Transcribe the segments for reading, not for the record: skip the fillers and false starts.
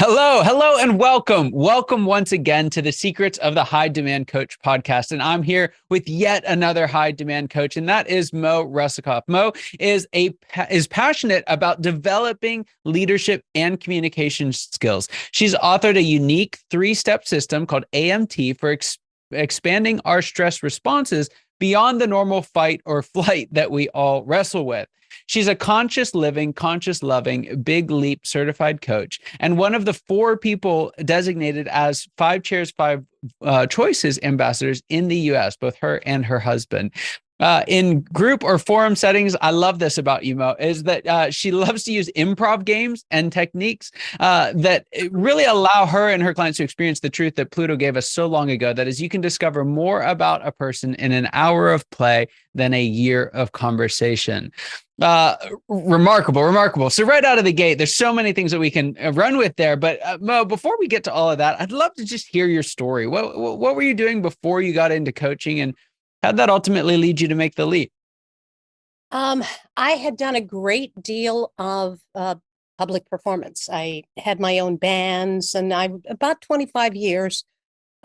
Hello, and welcome. Welcome once again to the Secrets of the High Demand Coach podcast. And I'm here with yet another high demand coach, and that is Mo Russakoff. Mo is passionate about developing leadership and communication skills. She's authored a unique 3-step system called AMT for expanding our stress responses beyond the normal fight or flight that we all wrestle with. She's a conscious living, conscious loving, big leap certified coach, and one of the 4 people designated as 5 Chairs, 5 Choices ambassadors in the US, both her and her husband. In group or forum settings, I love this about you, Mo, is that she loves to use improv games and techniques that really allow her and her clients to experience the truth that Plato gave us so long ago, that is, you can discover more about a person in an hour of play than a year of conversation. Remarkable. So right out of the gate, there's so many things that we can run with there. But Mo, before we get to all of that, I'd love to just hear your story. What were you doing before you got into coaching, and how'd that ultimately lead you to make the leap? I had done a great deal of public performance. I had my own bands, and about 25 years.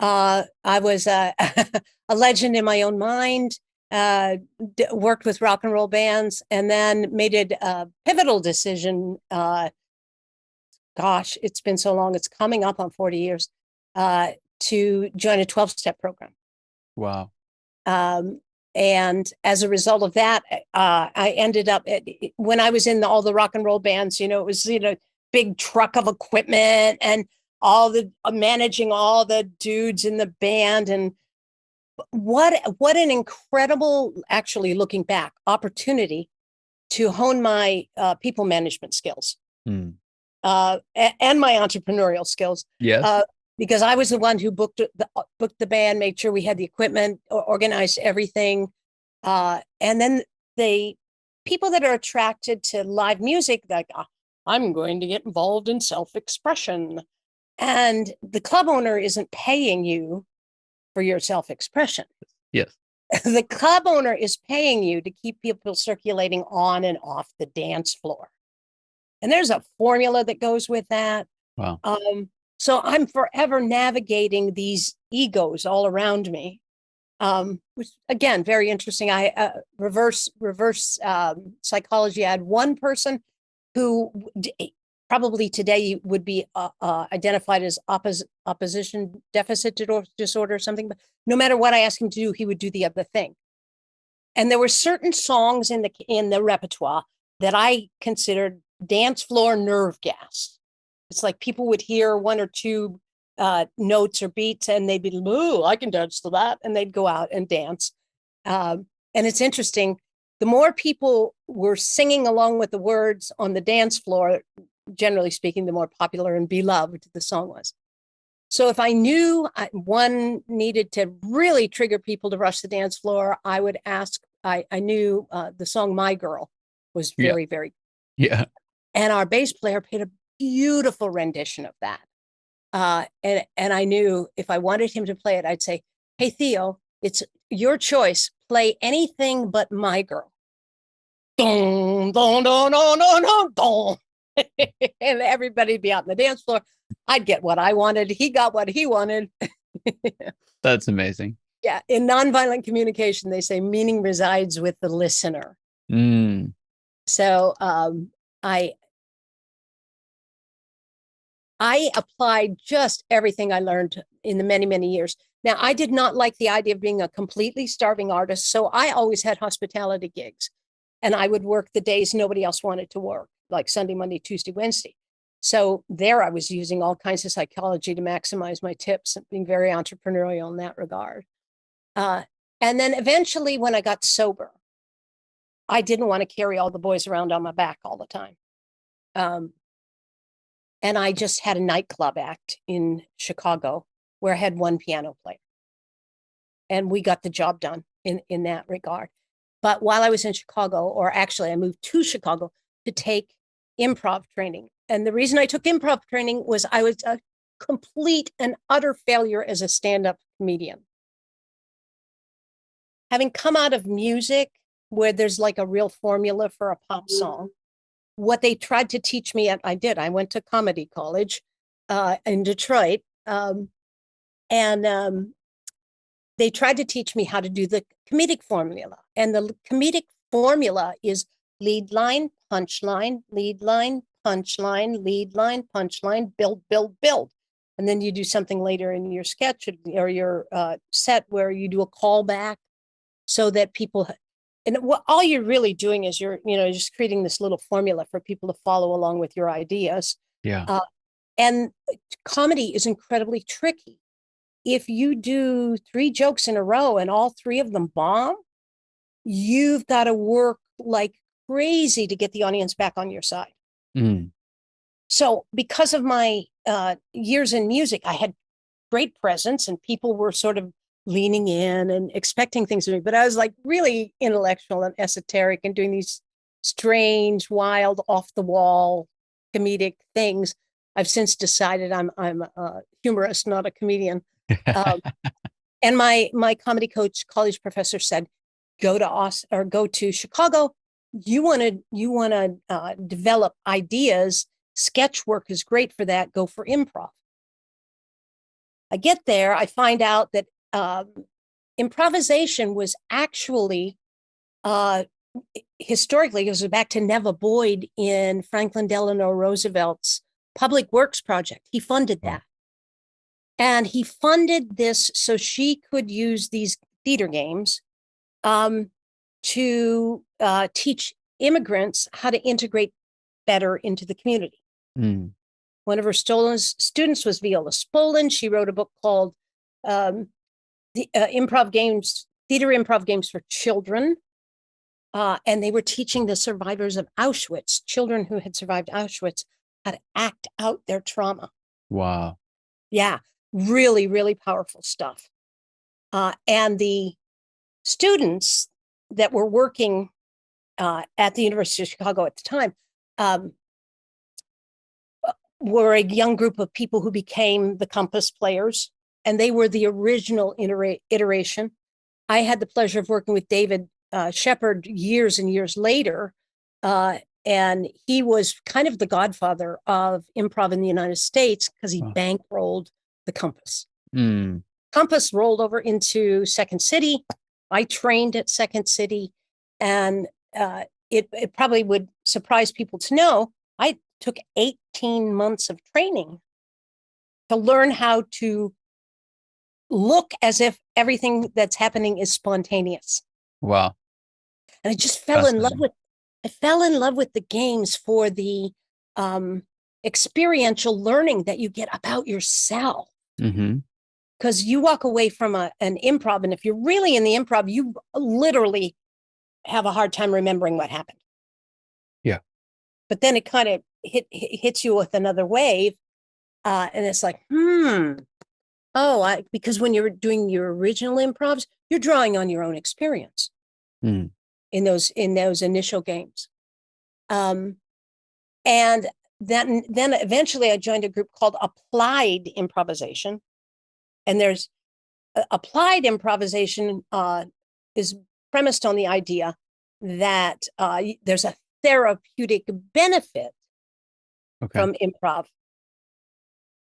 I was a legend in my own mind. Worked with rock and roll bands, and then made a pivotal decision. Gosh, it's been so long. It's coming up on 40 years to join a 12-step program. Wow. And as a result of that, I ended up when I was in all the rock and roll bands, it was, big truck of equipment and all the managing all the dudes in the band. And what an incredible, actually looking back, opportunity to hone my people management skills and my entrepreneurial skills. Yes. Because I was the one who booked the band, made sure we had the equipment, organized everything. And then the people that are attracted to live music, like, I'm going to get involved in self-expression. And the club owner isn't paying you for your self-expression. Yes. The club owner is paying you to keep people circulating on and off the dance floor. And there's a formula that goes with that. Wow. So I'm forever navigating these egos all around me, which, again, very interesting. I reverse psychology. I had one person who probably today would be identified as opposition deficit disorder or something. But no matter what I asked him to do, he would do the other thing. And there were certain songs in the repertoire that I considered dance floor nerve gas. It's like people would hear 1 or 2 notes or beats, and they'd be, "Ooh, I can dance to that," and they'd go out and dance. And it's interesting. The more people were singing along with the words on the dance floor, generally speaking, the more popular and beloved the song was. So if I knew one needed to really trigger people to rush the dance floor, I would ask. I knew the song "My Girl" was very, very. Yeah. And our bass player played a beautiful rendition of that. And I knew if I wanted him to play it, I'd say, "Hey, Theo, it's your choice. Play anything but My Girl." Dun, dun, dun, dun, dun, dun, dun. And everybody'd be out on the dance floor. I'd get what I wanted. He got what he wanted. That's amazing. Yeah. In nonviolent communication, they say meaning resides with the listener. So I applied just everything I learned in the many, many years. Now, I did not like the idea of being a completely starving artist, so I always had hospitality gigs, and I would work the days nobody else wanted to work, like Sunday, Monday, Tuesday, Wednesday. So there I was using all kinds of psychology to maximize my tips and being very entrepreneurial in that regard. And then eventually, when I got sober, I didn't want to carry all the boys around on my back all the time. And I just had a nightclub act in Chicago where I had one piano player. And we got the job done in that regard. But while I was in Chicago, or actually I moved to Chicago to take improv training. And the reason I took improv training was I was a complete and utter failure as a stand-up comedian. Having come out of music, where there's like a real formula for a pop song, what they tried to teach me, I did. I went to comedy college, in Detroit. And they tried to teach me how to do the comedic formula. And the comedic formula is lead line, punchline, lead line, punchline, lead line, punchline, build, build, build. And then you do something later in your sketch or your set where you do a callback so that people, and what all you're really doing is you're just creating this little formula for people to follow along with your ideas. Yeah. And comedy is incredibly tricky. If you do 3 jokes in a row and all 3 of them bomb, you've got to work like crazy to get the audience back on your side. Mm. So because of my years in music, I had great presence and people were sort of leaning in and expecting things of me, but I was like really intellectual and esoteric and doing these strange, wild, off the wall comedic things. I've since decided I'm a humorist, not a comedian. And my comedy coach, college professor said, go to Chicago. You want to develop ideas. Sketch work is great for that. Go for improv. I get there. I find out that improvisation was actually historically, it goes back to Neva Boyd in Franklin Delano Roosevelt's public works project. He funded that. And he funded this so she could use these theater games to teach immigrants how to integrate better into the community. Mm. One of her students was Viola Spolin. She wrote a book called the Theater Improv Games for Children. And they were teaching the survivors of Auschwitz, children who had survived Auschwitz, how to act out their trauma. Wow. Yeah, really, really powerful stuff. And the students that were working at the University of Chicago at the time were a young group of people who became the Compass players, and they were the original iteration. I had the pleasure of working with David Shepard years and years later, and he was kind of the godfather of improv in the United States because he bankrolled the Compass. Mm. Compass rolled over into Second City. I trained at Second City, and it probably would surprise people to know I took 18 months of training to learn how to look as if everything that's happening is spontaneous. Wow. And I just fell in love with the games for the experiential learning that you get about yourself. Mm-hmm. Because you walk away from an improv, and if you're really in the improv, you literally have a hard time remembering what happened. Yeah. But then it kind of hits you with another wave, and it's like, because when you're doing your original improvs, you're drawing on your own experience in those initial games, and then eventually I joined a group called Applied Improvisation. And there's applied improvisation is premised on the idea that there's a therapeutic benefit from improv.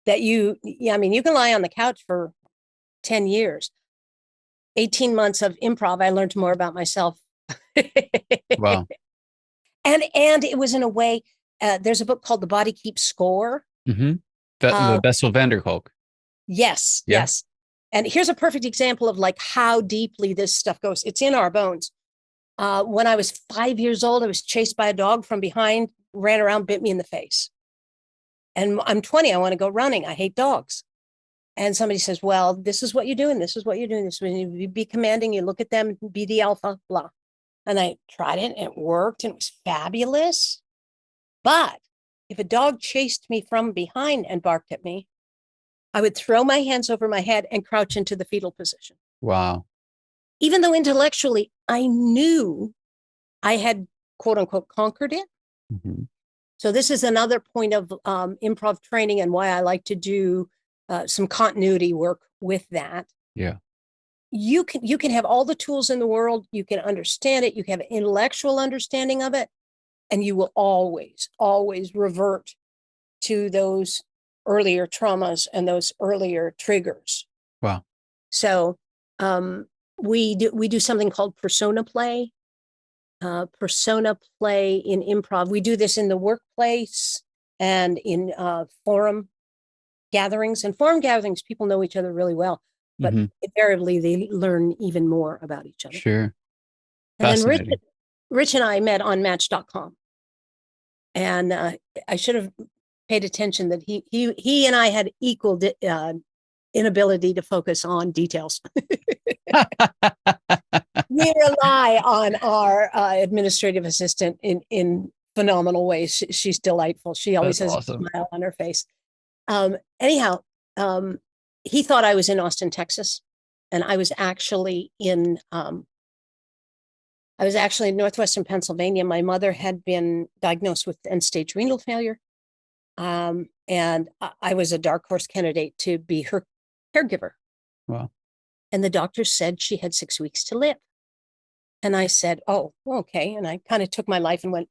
That you can lie on the couch for 10 years. 18 months of improv, I learned more about myself. Wow. And it was in a way, there's a book called The Body Keeps Score. Mm-hmm. The Bessel van der Kolk. Yes, yeah. Yes. And here's a perfect example of like how deeply this stuff goes. It's in our bones. When I was 5 years old, I was chased by a dog from behind, ran around, bit me in the face. And I'm 20, I want to go running. I hate dogs. And somebody says, well, this is what you're doing. This is what you're doing. This is when you be commanding, you look at them, be the alpha, blah. And I tried it and it worked and it was fabulous. But if a dog chased me from behind and barked at me, I would throw my hands over my head and crouch into the fetal position. Wow. Even though intellectually I knew I had, quote unquote, conquered it. Mm-hmm. So this is another point of improv training and why I like to do some continuity work with that. Yeah. You can have all the tools in the world. You can understand it. You can have an intellectual understanding of it. And you will always, always revert to those earlier traumas and those earlier triggers. Wow. So we do something called persona play. Persona play in improv. We do this in the workplace and in forum gatherings. And forum gatherings, people know each other really well, but invariably they learn even more about each other. Sure. And then Fascinating. Rich and I met on Match.com. And I should have paid attention that he and I had equal inability to focus on details. We rely on our administrative assistant in phenomenal ways. She's delightful. She always That's has awesome. a smile on her face. Anyhow, he thought I was in Austin, Texas, and I was actually in northwestern Pennsylvania. My mother had been diagnosed with end-stage renal failure, and I was a dark horse candidate to be her caregiver. Wow. And the doctor said she had 6 weeks to live. And I said, oh, okay. And I kind of took my life and went,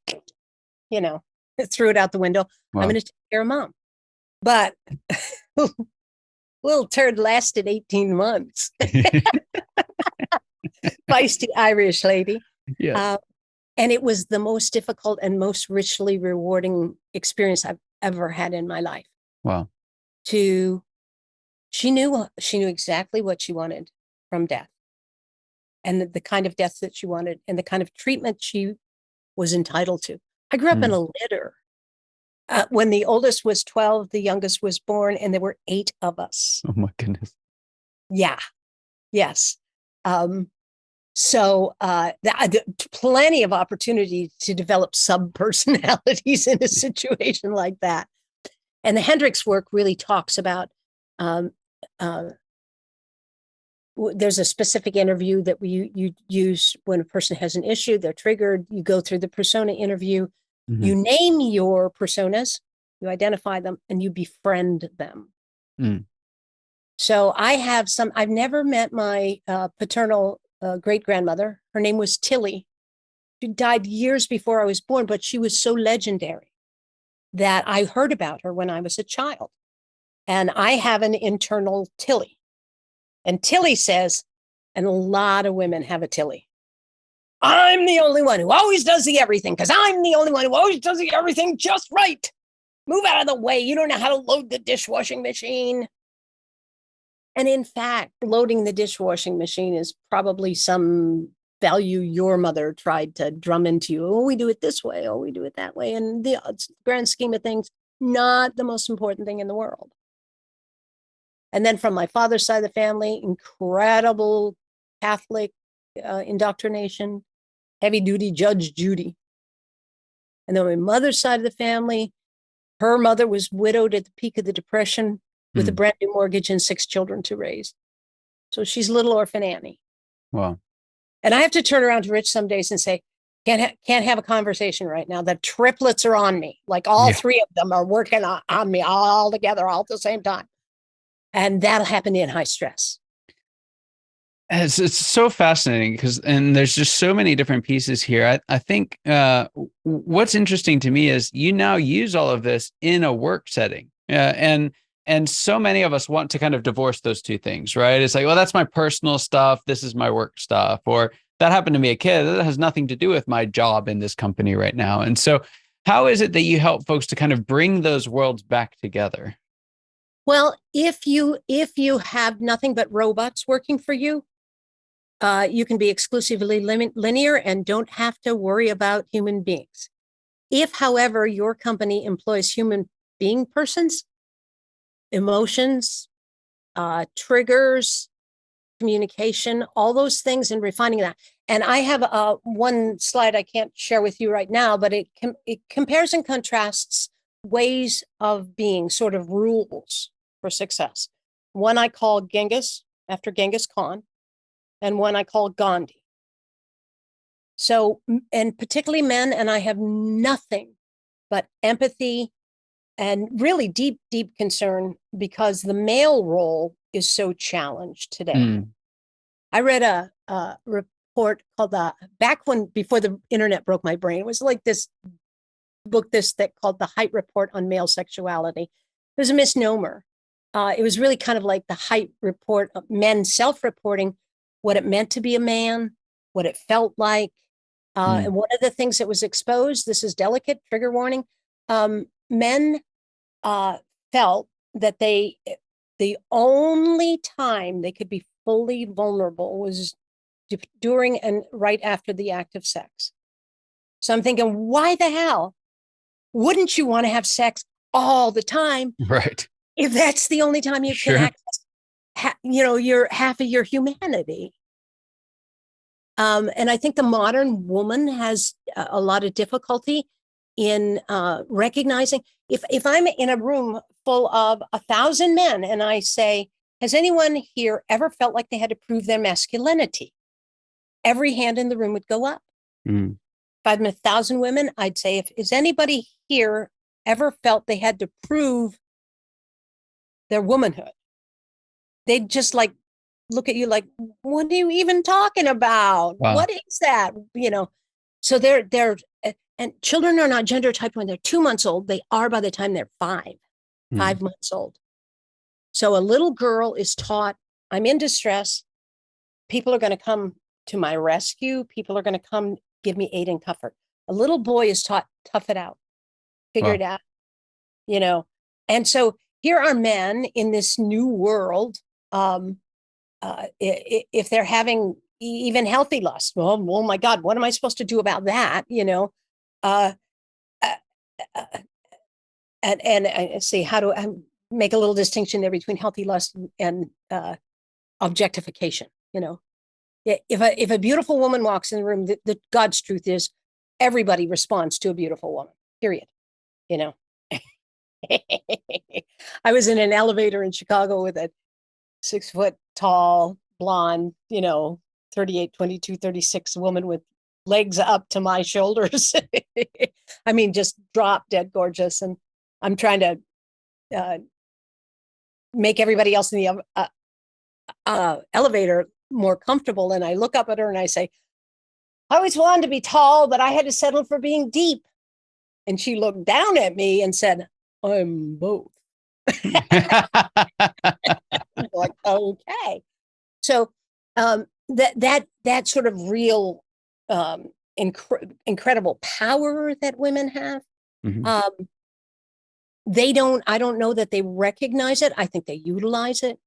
threw it out the window. Wow. I'm going to take care of mom. But little turd lasted 18 months. Feisty Irish lady. Yeah. And it was the most difficult and most richly rewarding experience I've ever had in my life. Wow. She knew exactly what she wanted from death, and the kind of death that she wanted, and the kind of treatment she was entitled to. I grew up in a litter. When the oldest was 12, the youngest was born, and there were 8 of us. Oh my goodness. Yeah. Yes. So plenty of opportunity to develop sub-personalities in a situation like that. And the Hendricks work really talks about, there's a specific interview that you use when a person has an issue, they're triggered, you go through the persona interview, you name your personas, you identify them, and you befriend them. So I've never met my paternal great-grandmother. Her name was Tilly. She died years before I was born, but she was so legendary that I heard about her when I was a child. And I have an internal Tilly. And Tilly says, and a lot of women have a Tilly, I'm the only one who always does the everything, because I'm the only one who always does the everything just right. Move out of the way. You don't know how to load the dishwashing machine. And in fact, loading the dishwashing machine is probably some value your mother tried to drum into you. Oh, we do it this way. Oh, we do it that way. And the grand scheme of things, not the most important thing in the world. And then from my father's side of the family, incredible Catholic indoctrination, heavy duty Judge Judy. And then my mother's side of the family, her mother was widowed at the peak of the Depression with a brand new mortgage and 6 children to raise. So she's little orphan Annie. Wow. And I have to turn around to Rich some days and say, can't have a conversation right now. The triplets are on me. Like all 3 of them are working on me all together, all at the same time. And that'll happen in high stress. It's so fascinating and there's just so many different pieces here. I think what's interesting to me is you now use all of this in a work setting. And so many of us want to kind of divorce those two things, right? It's like, well, that's my personal stuff. This is my work stuff. Or that happened to me a kid. That has nothing to do with my job in this company right now. And so how is it that you help folks to kind of bring those worlds back together? Well, if you have nothing but robots working for you, you can be exclusively linear and don't have to worry about human beings. If, however, your company employs human being persons, emotions, triggers, communication, all those things, and refining that. And I have one slide I can't share with you right now, but it compares and contrasts ways of being, sort of rules for success. One I call Genghis, after Genghis Khan, and one I call Gandhi. So, and particularly men, and I have nothing but empathy and really deep, deep concern because the male role is so challenged today. I read a report called before the internet broke my brain. It was like this book this thick called The Height Report on Male Sexuality. was a misnomer. It was really kind of like the height report of men self-reporting what it meant to be a man, what it felt like. And one of the things that was exposed, this is delicate, trigger warning, men felt that the only time they could be fully vulnerable was during and right after the act of sex. So I'm thinking, why the hell wouldn't you want to have sex all the time? Right. If that's the only time you can access, your half of your humanity. And I think the modern woman has a lot of difficulty in recognizing if I'm in a room full of 1,000 men and I say, has anyone here ever felt like they had to prove their masculinity? Every hand in the room would go up. If I'm 1,000 women, I'd say, is anybody here ever felt they had to prove their womanhood? They'd just like look at you like, what are you even talking about? Wow. What is that? So they're and children are not gender typed when they're 2 months old. They are by the time they're 5 months old. So a little girl is taught, I'm in distress. People are going to come to my rescue. People are going to come give me aid and comfort. A little boy is taught, tough it out, figure it out, And so here are men in this new world. If they're having even healthy lust, well, oh my God, what am I supposed to do about that? And I see, how do I make a little distinction there between healthy lust and objectification? If a beautiful woman walks in the room, the God's truth is everybody responds to a beautiful woman, period. I was in an elevator in Chicago with a 6 foot tall, blonde, 38, 22, 36 woman with legs up to my shoulders. I mean, just drop dead gorgeous. And I'm trying to make everybody else in the elevator more comfortable. And I look up at her and I say, I always wanted to be tall, but I had to settle for being deep. And she looked down at me and said, I'm both. Like, okay. So that sort of real incredible power that women have, I don't know that they recognize it. I think they utilize it,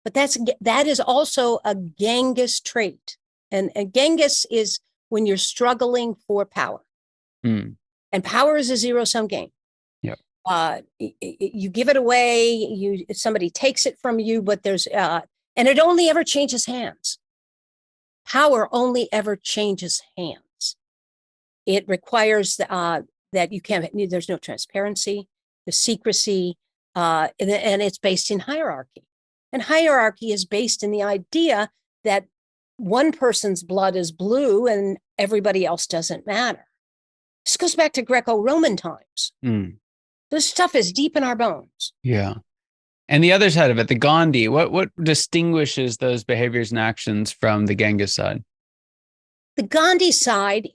but that is also a Genghis trait. And Genghis is when you're struggling for power. And power is a zero-sum game. You give it away, somebody takes it from you, but there's and it only ever changes hands. Power only ever changes hands. It requires that you can't. There's no transparency, the secrecy, and it's based in hierarchy. And hierarchy is based in the idea that one person's blood is blue and everybody else doesn't matter. This goes back to Greco-Roman times. This stuff is deep in our bones. Yeah. And the other side of it, the Gandhi, what distinguishes those behaviors and actions from the Genghis side? The Gandhi side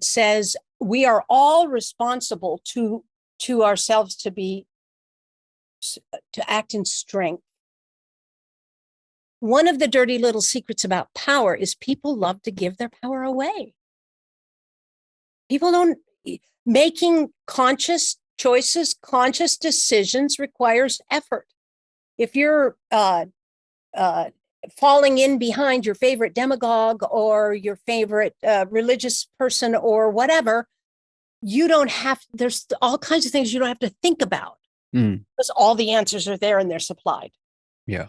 says we are all responsible to ourselves to act in strength. One of the dirty little secrets about power is people love to give their power away. People don't. Making conscious choices, conscious decisions requires effort. If you're falling in behind your favorite demagogue or your favorite religious person or whatever, there's all kinds of things you don't have to think about because all the answers are there and they're supplied. Yeah.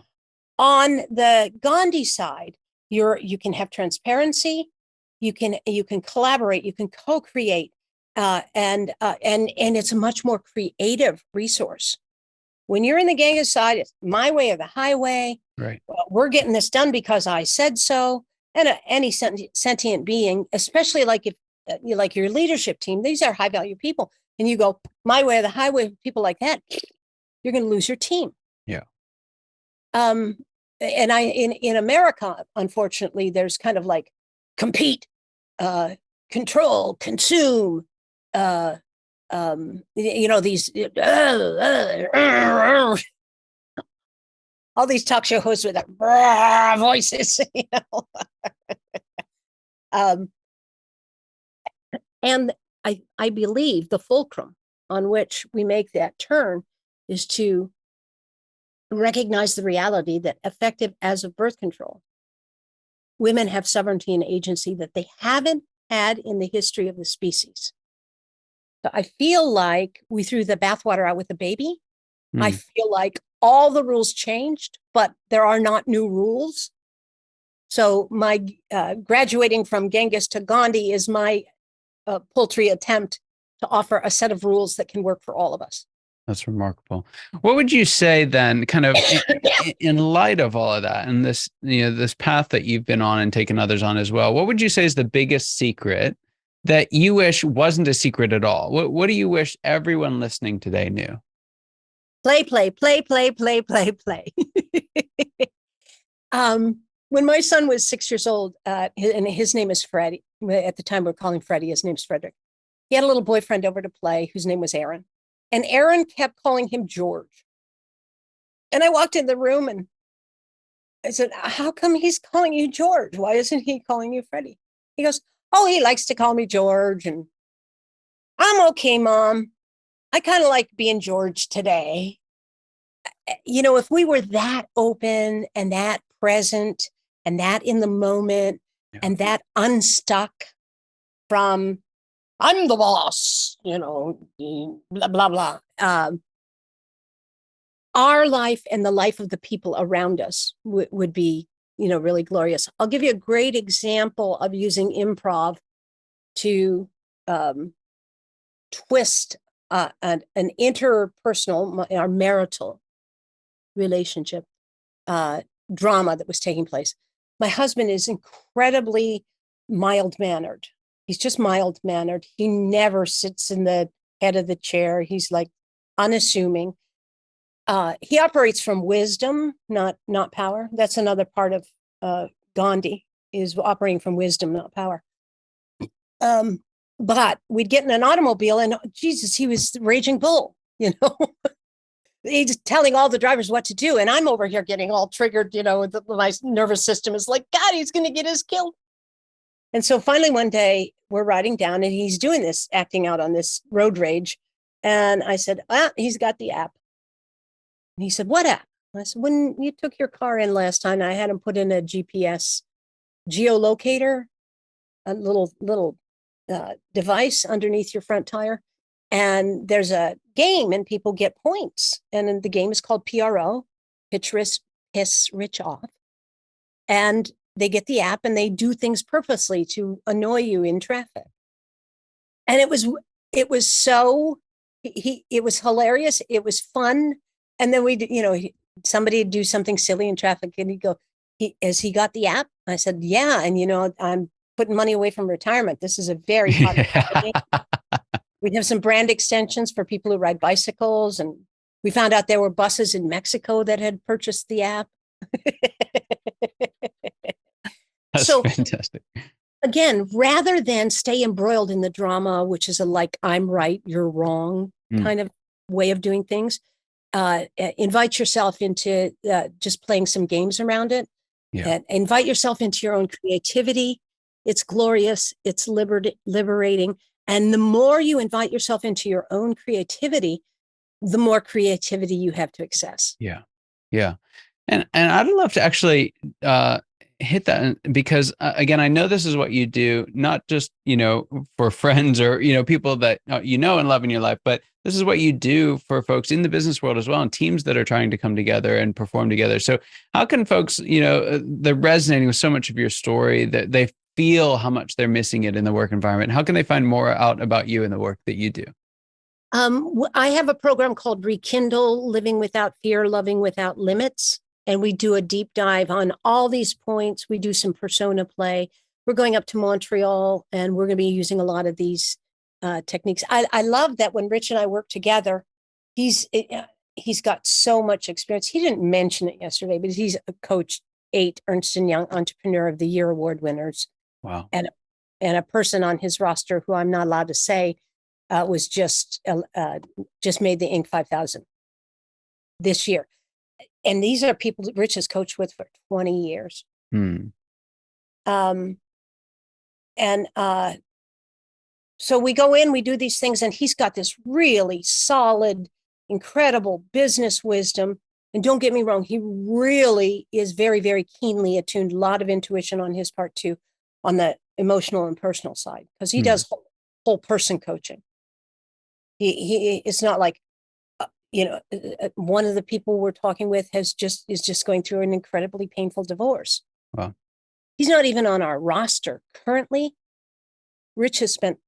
On the Gandhi side, you can have transparency, you can collaborate, you can co-create. And it's a much more creative resource. When you're in the Genghis side, it's my way or the highway. Right. We're getting this done because I said so. And any sentient being, especially like if like your leadership team, these are high value people, and you go my way or the highway, people like that, you're going to lose your team. Yeah. And in America, unfortunately, there's kind of like compete, control, consume. these all these talk show hosts with their voices, and I believe the fulcrum on which we make that turn is to recognize the reality that, effective as of birth control, women have sovereignty and agency that they haven't had in the history of the species. So I feel like we threw the bathwater out with the baby. I feel like all the rules changed, but there are not new rules. So my graduating from Genghis to Gandhi is my paltry attempt to offer a set of rules that can work for all of us. That's remarkable. What would you say then, kind of in light of all of that and this, this path that you've been on and taken others on as well, what would you say is the biggest secret that you wish wasn't a secret at all? What do you wish everyone listening today knew? Play, play, play, play, play, play, play. When my son was 6 years old, and his name is Freddie, at the time we're calling Freddie, his name's Frederick. He had a little boyfriend over to play whose name was Aaron. And Aaron kept calling him George. And I walked in the room and I said, how come he's calling you George? Why isn't he calling you Freddie? He goes, oh, he likes to call me George. And I'm okay, Mom. I kind of like being George today. If we were that open and that present and that in the moment and that unstuck from, I'm the boss, blah, blah, blah. Our life and the life of the people around us would be, really glorious. I'll give you a great example of using improv to twist an interpersonal, our marital relationship drama that was taking place. My husband is incredibly mild-mannered. He's just mild-mannered. He never sits in the head of the chair. He's like unassuming. He operates from wisdom, not power. That's another part of Gandhi, is operating from wisdom, not power. But we'd get in an automobile and Jesus, he was the raging bull, He's telling all the drivers what to do. And I'm over here getting all triggered, my nervous system is like, God, he's going to get us killed. And so finally one day we're riding down and he's doing this, acting out on this road rage. And I said, he's got the app. And he said, what app? I said, when you took your car in last time, I had him put in a GPS geolocator, a little device underneath your front tire. And there's a game and people get points. And the game is called PRO, piss rich off. And they get the app and they do things purposely to annoy you in traffic. And it was so, it was hilarious. It was fun. And then somebody would do something silly in traffic and he'd go, has he got the app? I said, yeah. And, I'm putting money away from retirement. This is a very popular game. We'd have some brand extensions for people who ride bicycles. And we found out there were buses in Mexico that had purchased the app. That's fantastic. Again, rather than stay embroiled in the drama, which is I'm right, you're wrong kind of way of doing things, invite yourself into just playing some games around it. Yeah. Invite yourself into your own creativity. It's glorious. It's liberating. And the more you invite yourself into your own creativity, the more creativity you have to access. Yeah. Yeah. And I'd love to actually hit that because again, I know this is what you do, not just, for friends or, people that and love in your life, but this is what you do for folks in the business world as well, and teams that are trying to come together and perform together. So how can folks, they're resonating with so much of your story that they feel how much they're missing it in the work environment? How can they find more out about you and the work that you do? I have a program called Rekindle, Living Without Fear, Loving Without Limits. And we do a deep dive on all these points. We do some persona play. We're going up to Montreal and we're going to be using a lot of these techniques. I love that when Rich and I work together, he's got so much experience. He didn't mention it yesterday, but he's coached 8 Ernst & Young Entrepreneur of the Year award winners. Wow. And a person on his roster who I'm not allowed to say was just made the Inc. 5000 this year. And these are people that Rich has coached with for 20 years. So we go in, we do these things, and he's got this really solid, incredible business wisdom. And don't get me wrong, he really is very, very keenly attuned, a lot of intuition on his part too, on the emotional and personal side, because he does whole person coaching. He it's not like, one of the people we're talking with is just going through an incredibly painful divorce. Wow. He's not even on our roster currently. Rich has spent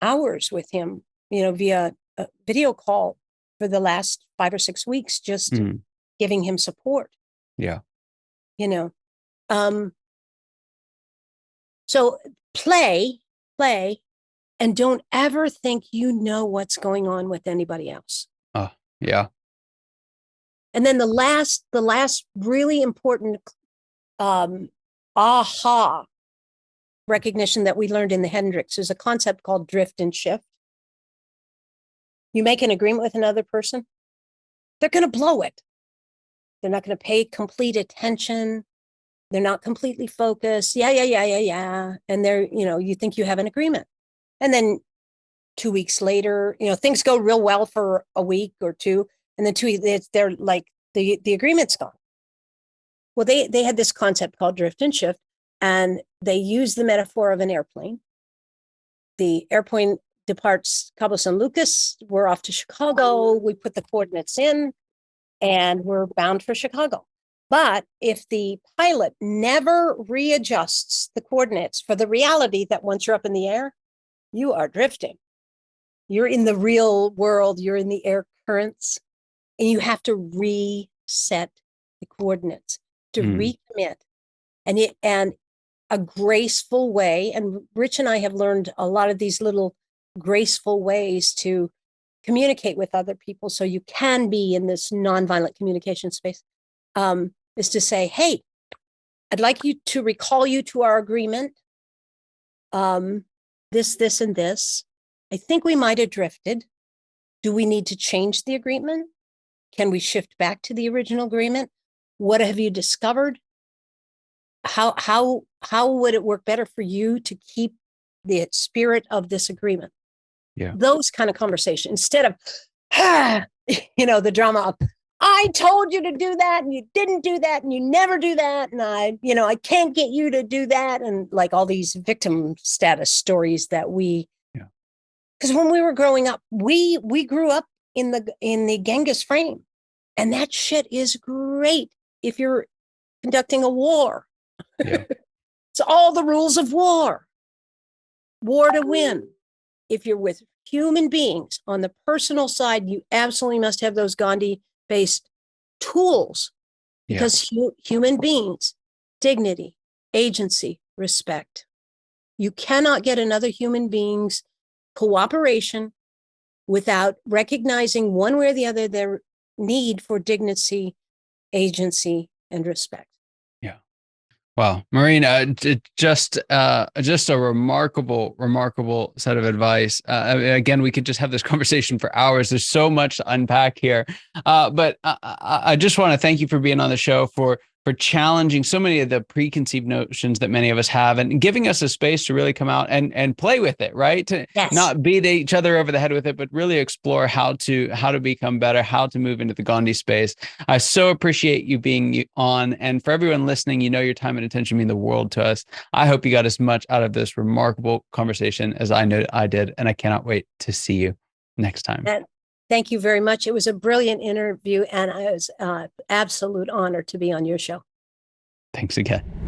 hours with him, via a video call for the last 5 or 6 weeks, just giving him support. Yeah. So play, and don't ever think you know what's going on with anybody else. Oh, yeah. And then the last really important aha recognition that we learned in the Hendricks is a concept called drift and shift. You make an agreement with another person, they're going to blow it. They're not going to pay complete attention. They're not completely focused. Yeah. And they're, you think you have an agreement. And then 2 weeks later, things go real well for a week or two. And then 2 weeks, they're like, the agreement's gone. Well, they had this concept called drift and shift, and they use the metaphor of an airplane. The airplane departs Cabo San Lucas. We're off to Chicago. We put the coordinates in, and we're bound for Chicago. But if the pilot never readjusts the coordinates for the reality that once you're up in the air, you are drifting. You're in the real world. You're in the air currents, and you have to reset the coordinates to recommit, and a graceful way. And Rich and I have learned a lot of these little graceful ways to communicate with other people, so you can be in this nonviolent communication space. Is to say, hey, I'd like you to recall you to our agreement. This, and this. I think we might have drifted. Do we need to change the agreement? Can we shift back to the original agreement? What have you discovered? How would it work better for you to keep the spirit of this agreement? Yeah. Those kind of conversation, instead of, the drama of, I told you to do that and you didn't do that and you never do that. And I can't get you to do that. And like all these victim status stories that because when we were growing up, we grew up in the Genghis frame, and that shit is great if you're conducting a war. Yeah. It's all the rules of war to win. If you're with human beings on the personal side, you absolutely must have those Gandhi-based tools, because human beings, dignity, agency, respect. You cannot get another human being's cooperation without recognizing one way or the other their need for dignity, agency, and respect. Yeah. Wow, Maureen, just a remarkable set of advice. Again, we could just have this conversation for hours. There's so much to unpack here, but I just want to thank you for being on the show, for challenging so many of the preconceived notions that many of us have, and giving us a space to really come out and play with it, right? To not beat each other over the head with it, but really explore how to become better, how to move into the Gandhi space. I so appreciate you being on. And for everyone listening, your time and attention mean the world to us. I hope you got as much out of this remarkable conversation as I know I did, and I cannot wait to see you next time. Thank you very much. It was a brilliant interview, and it was an absolute honor to be on your show. Thanks again.